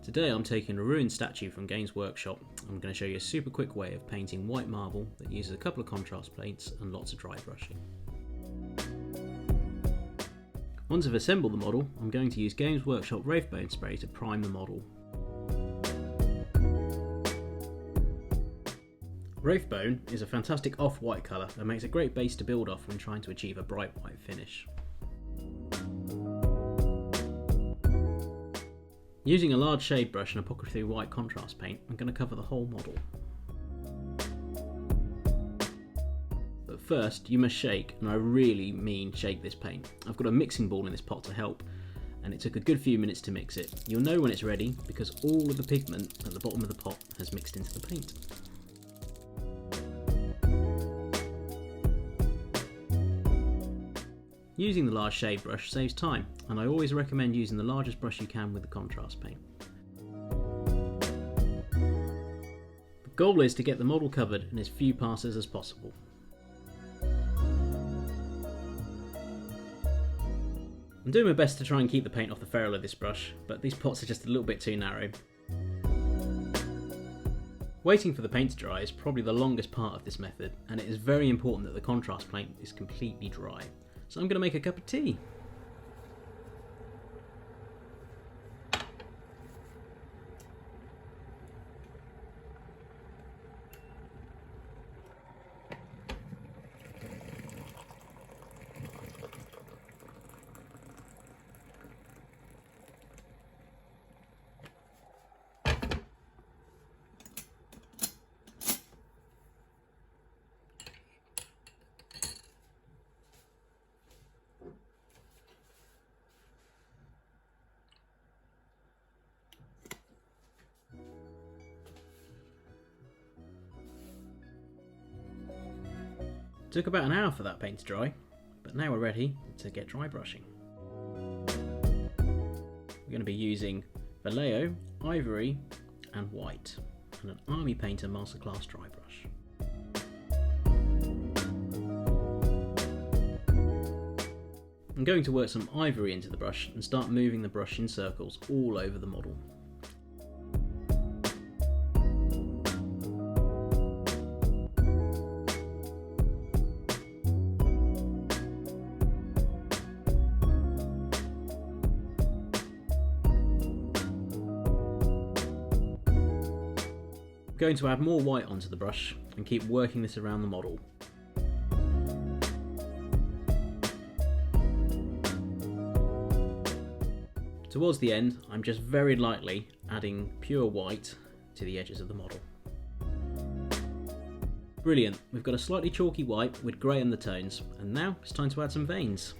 Today I'm taking a ruined statue from Games Workshop. I'm going to show you a super quick way of painting white marble that uses a couple of contrast paints and lots of dry brushing. Once I've assembled the model, I'm going to use Games Workshop Wraithbone spray to prime the model. Wraithbone is a fantastic off-white colour that makes a great base to build off when trying to achieve a bright white finish. Using a large shade brush and apocryphal white contrast paint, I'm going to cover the whole model. But first, you must shake, and I really mean shake this paint. I've got a mixing ball in this pot to help, and it took a good few minutes to mix it. You'll know when it's ready because all of the pigment at the bottom of the pot has mixed into the paint. Using the large shade brush saves time, and I always recommend using the largest brush you can with the contrast paint. The goal is to get the model covered in as few passes as possible. I'm doing my best to try and keep the paint off the ferrule of this brush, but these pots are just a little bit too narrow. Waiting for the paint to dry is probably the longest part of this method, and it is very important that the contrast paint is completely dry. So I'm going to make a cup of tea. Took about an hour for that paint to dry, but now we're ready to get dry brushing. We're going to be using Vallejo, Ivory and White, and an Army Painter Masterclass dry brush. I'm going to work some ivory into the brush and start moving the brush in circles all over the model. I'm going to add more white onto the brush and keep working this around the model. Towards the end, I'm just very lightly adding pure white to the edges of the model. Brilliant, we've got a slightly chalky white with grey undertones, and now it's time to add some veins.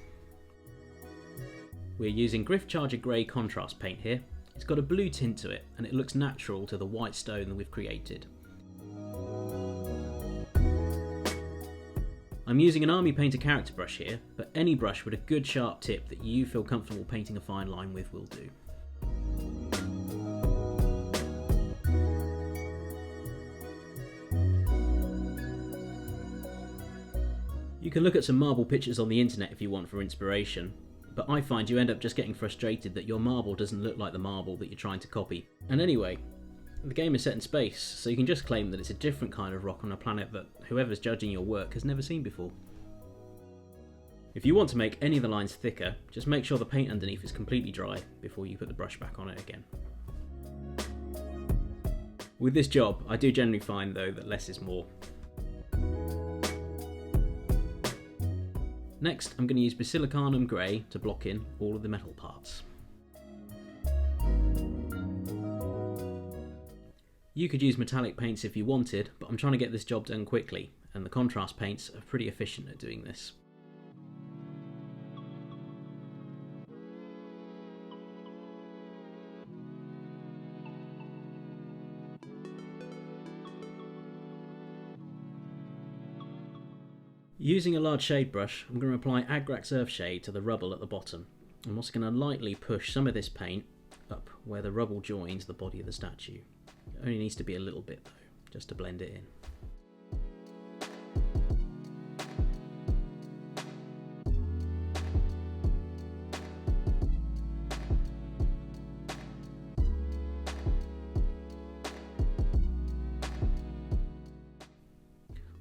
We're using Gryph Grey contrast paint here. It's got a blue tint to it, and it looks natural to the white stone that we've created. I'm using an Army Painter character brush here, but any brush with a good sharp tip that you feel comfortable painting a fine line with will do. You can look at some marble pictures on the internet if you want for inspiration, but I find you end up just getting frustrated that your marble doesn't look like the marble that you're trying to copy. And anyway, the game is set in space, so you can just claim that it's a different kind of rock on a planet that whoever's judging your work has never seen before. If you want to make any of the lines thicker, just make sure the paint underneath is completely dry before you put the brush back on it again. With this job, I do generally find though that less is more. Next, I'm going to use Basilicanum Grey to block in all of the metal parts. You could use metallic paints if you wanted, but I'm trying to get this job done quickly, and the contrast paints are pretty efficient at doing this. Using a large shade brush, I'm going to apply Agrax Earth Shade to the rubble at the bottom. I'm also going to lightly push some of this paint up where the rubble joins the body of the statue. It only needs to be a little bit though, just to blend it in.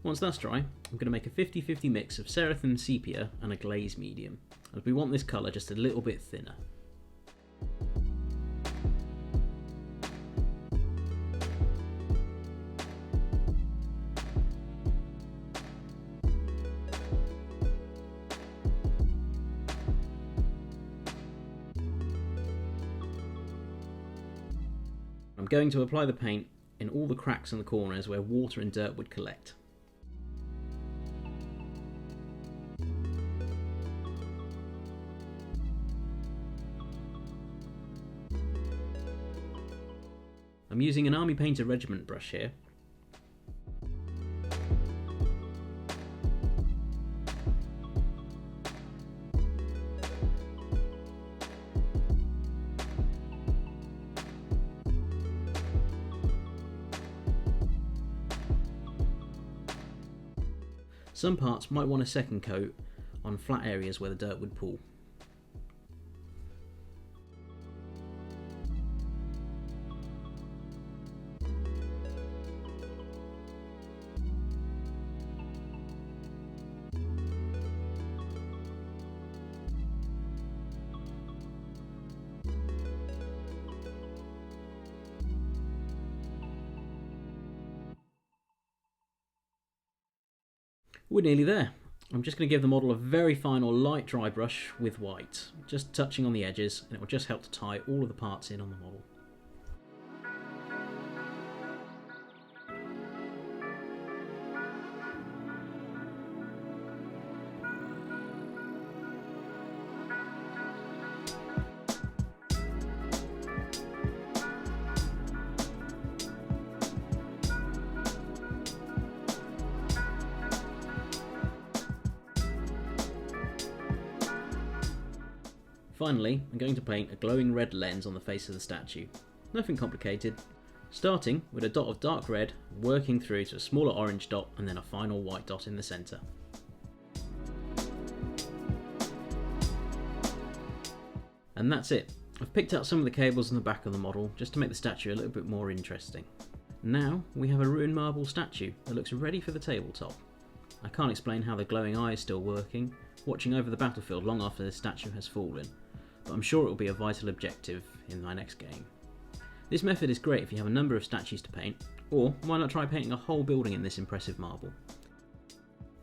Once that's dry, I'm going to make a 50-50 mix of Seraphim Sepia and a glaze medium, as we want this colour just a little bit thinner. I'm going to apply the paint in all the cracks and the corners where water and dirt would collect. I'm using an Army Painter Regiment brush here. Some parts might want a second coat on flat areas where the dirt would pool. We're nearly there. I'm just going to give the model a very final light dry brush with white, just touching on the edges, and it will just help to tie all of the parts in on the model. Finally, I'm going to paint a glowing red lens on the face of the statue. Nothing complicated. Starting with a dot of dark red, working through to a smaller orange dot and then a final white dot in the centre. And that's it. I've picked out some of the cables on the back of the model just to make the statue a little bit more interesting. Now we have a ruined marble statue that looks ready for the tabletop. I can't explain how the glowing eye is still working, watching over the battlefield long after the statue has fallen, but I'm sure it will be a vital objective in my next game. This method is great if you have a number of statues to paint, or why not try painting a whole building in this impressive marble.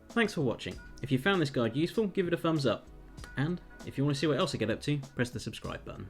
Thanks for watching. If you found this guide useful, give it a thumbs up, and if you want to see what else I get up to, press the subscribe button.